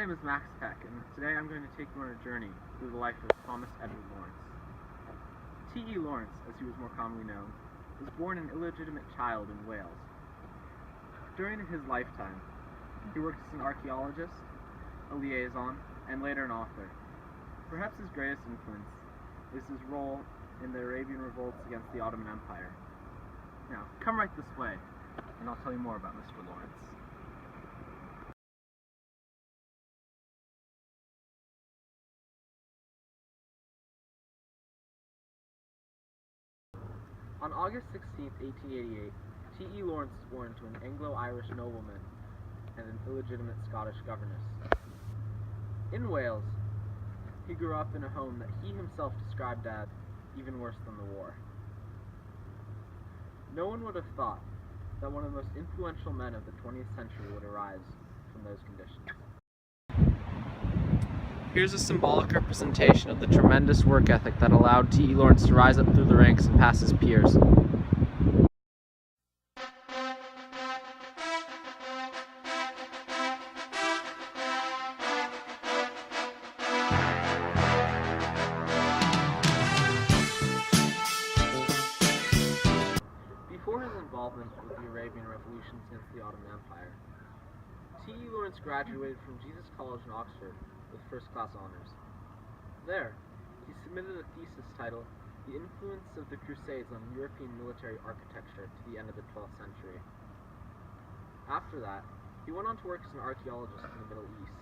name is Max Peck, and today I'm going to take you on a journey through the life of Thomas Edward Lawrence. T.E. Lawrence, as he was more commonly known, was born an illegitimate child in Wales. During his lifetime, he worked as an archaeologist, a liaison, and later an author. Perhaps his greatest influence is his role in the Arabian revolts against the Ottoman Empire. Now, come right this way, and I'll tell you more about Mr. Lawrence. On August 16, 1888, T.E. Lawrence was born to an Anglo-Irish nobleman and an illegitimate Scottish governess. In Wales, he grew up in a home that he himself described as even worse than the war. No one would have thought that one of the most influential men of the 20th century would arise from those conditions. Here's a symbolic representation of the tremendous work ethic that allowed T.E. Lawrence to rise up through the ranks and pass his peers. Before his involvement with the Arabian revolutions against the Ottoman Empire, T.E. Lawrence graduated from Jesus College in Oxford with first-class honors. There, he submitted a thesis titled The Influence of the Crusades on European Military Architecture to the End of the 12th Century. After that, he went on to work as an archaeologist in the Middle East.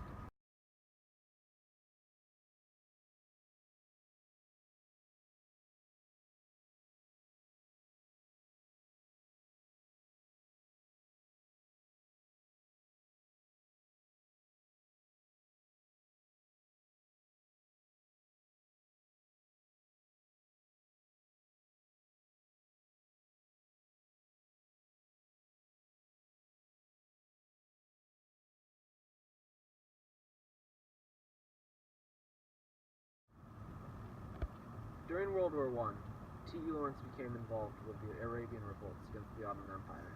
During World War I, T.E. Lawrence became involved with the Arabian revolts against the Ottoman Empire.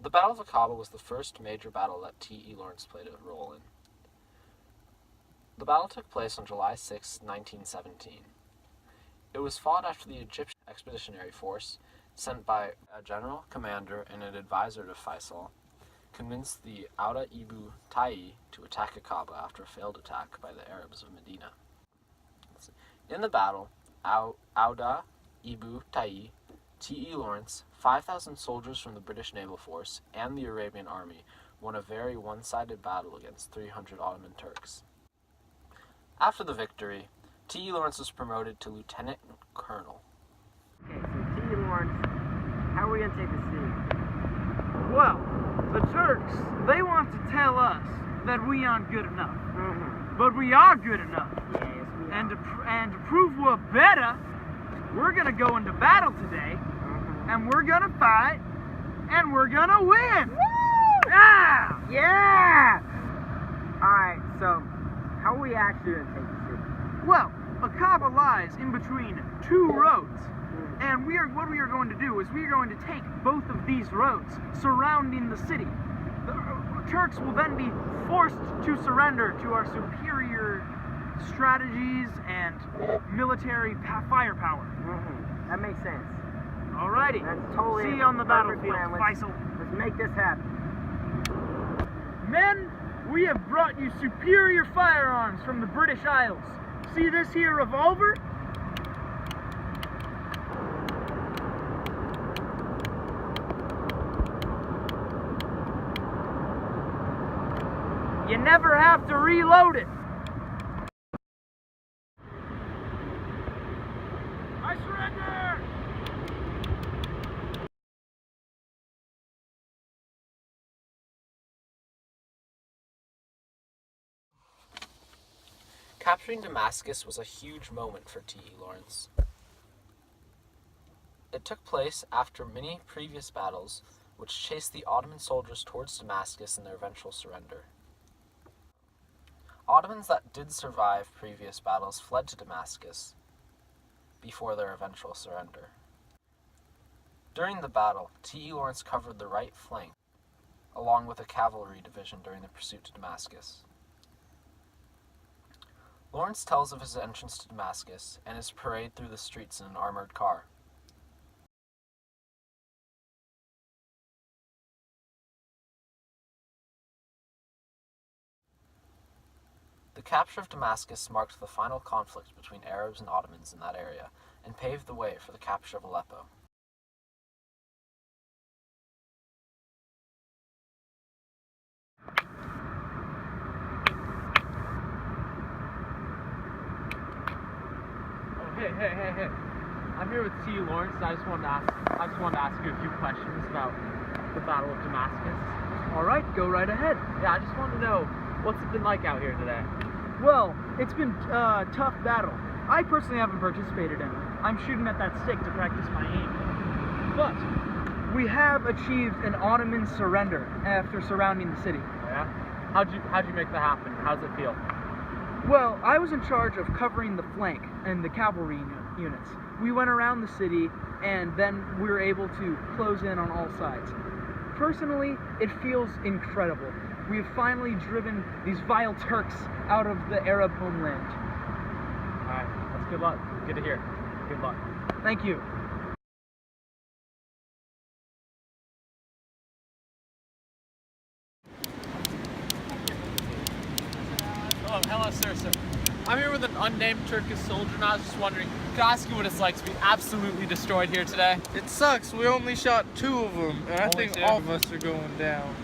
The Battle of Aqaba was the first major battle that T.E. Lawrence played a role in. The battle took place on July 6, 1917. It was fought after the Egyptian Expeditionary Force, sent by a general, commander, and an advisor to Faisal, convinced the Auda Ibu Tayi to attack Aqaba after a failed attack by the Arabs of Medina. In the battle, Auda Ibu Tayi, T.E. Lawrence, 5,000 soldiers from the British Naval Force, and the Arabian Army won a very one-sided battle against 300 Ottoman Turks. After the victory, T.E. Lawrence was promoted to lieutenant colonel. Okay, so T.E. Lawrence, how are we going to take this scene? Well, the Turks, they want to tell us that we aren't good enough. But we are good enough. Yes, we are. And to prove we're better, we're going to go into battle today, and we're going to fight, and we're going to win! Woo! Yeah! Yeah! Alright, so how are we actually going to take this scene? Well, Aqaba lies in between two roads. And what we are going to do is we are going to take both of these roads surrounding the city. The Turks will then be forced to surrender to our superior strategies and military firepower. That makes sense. Alrighty. That's totally see you on the perfect battlefield, plan. Faisal. Let's make this happen. Men, we have brought you superior firearms from the British Isles. See this here revolver? You never have to reload it. I surrender! Capturing Damascus was a huge moment for T.E. Lawrence. It took place after many previous battles, which chased the Ottoman soldiers towards Damascus in their eventual surrender. Ottomans that did survive previous battles fled to Damascus before their eventual surrender. During the battle, T.E. Lawrence covered the right flank, along with a cavalry division during the pursuit to Damascus. Lawrence tells of his entrance to Damascus and his parade through the streets in an armored car. The capture of Damascus marked the final conflict between Arabs and Ottomans in that area and paved the way for the capture of Aleppo. Hey. I'm here with T. Lawrence. I just wanted to ask you a few questions about the Battle of Damascus. All right, go right ahead. Yeah, I just wanted to know, what's it been like out here today? Well, it's been a tough battle. I personally haven't participated in it. I'm shooting at that stick to practice my aim. But we have achieved an Ottoman surrender after surrounding the city. Yeah? How'd you make that happen? How does it feel? Well, I was in charge of covering the flank and the cavalry units. We went around the city, and then we were able to close in on all sides. Personally, it feels incredible. We have finally driven these vile Turks out of the Arab homeland. Alright, that's good luck. Good to hear. Good luck. Thank you. Oh, hello, sir. I'm here with an unnamed Turkish soldier, and I was just wondering, could I ask you what it's like to be absolutely destroyed here today? It sucks. We only shot 2 of them, and I Only think 2? all of us are going down.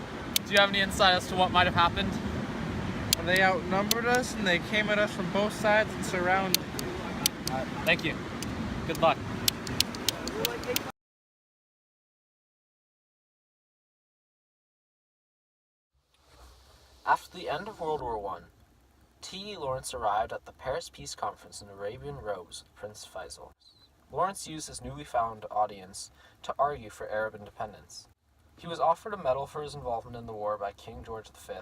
Do you have any insight as to what might have happened? They outnumbered us, and they came at us from both sides and surrounded. Thank you. Good luck. After the end of World War I, T. Lawrence arrived at the Paris Peace Conference in Arabian robes with Prince Faisal. Lawrence used his newly found audience to argue for Arab independence. He was offered a medal for his involvement in the war by King George V,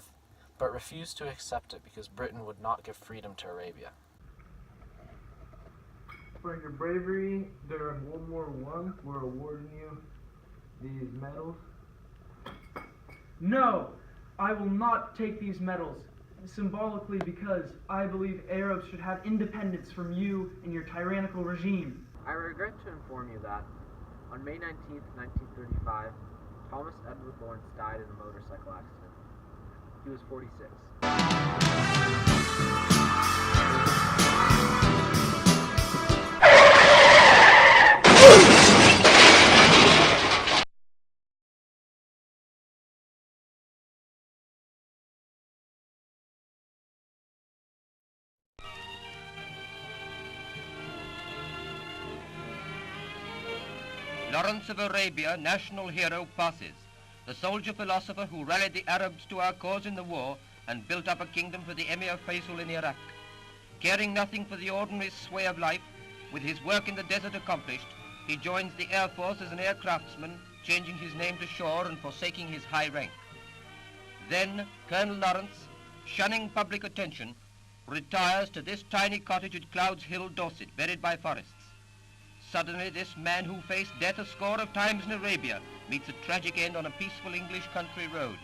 but refused to accept it because Britain would not give freedom to Arabia. For your bravery during World War I, we're awarding you these medals. No, I will not take these medals, symbolically because I believe Arabs should have independence from you and your tyrannical regime. I regret to inform you that, on May 19th, 1935, Thomas Edward Lawrence died in a motorcycle accident. He was 46. Lawrence of Arabia, national hero, passes. The soldier philosopher who rallied the Arabs to our cause in the war and built up a kingdom for the Emir Faisal in Iraq. Caring nothing for the ordinary sway of life, with his work in the desert accomplished, he joins the Air Force as an air craftsman, changing his name to Shore and forsaking his high rank. Then Colonel Lawrence, shunning public attention, retires to this tiny cottage at Clouds Hill, Dorset, buried by forests. Suddenly, this man who faced death a score of times in Arabia meets a tragic end on a peaceful English country road.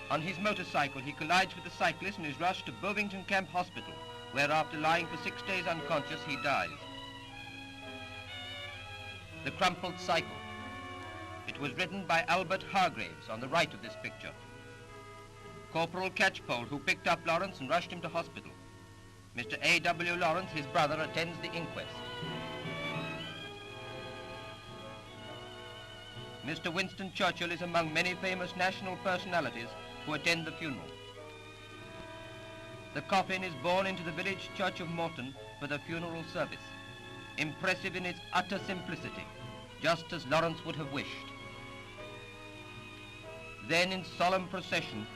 On his motorcycle, he collides with a cyclist and is rushed to Bovington Camp Hospital, where after lying for 6 days unconscious, he dies. The Crumpled Cycle. It was written by Albert Hargraves on the right of this picture. Corporal Catchpole, who picked up Lawrence and rushed him to hospital. Mr. A.W. Lawrence, his brother, attends the inquest. Mr. Winston Churchill is among many famous national personalities who attend the funeral. The coffin is borne into the village church of Morton for the funeral service, impressive in its utter simplicity, just as Lawrence would have wished. Then in solemn procession,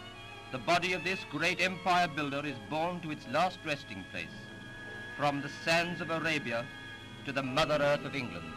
the body of this great empire builder is borne to its last resting place, from the sands of Arabia to the mother earth of England.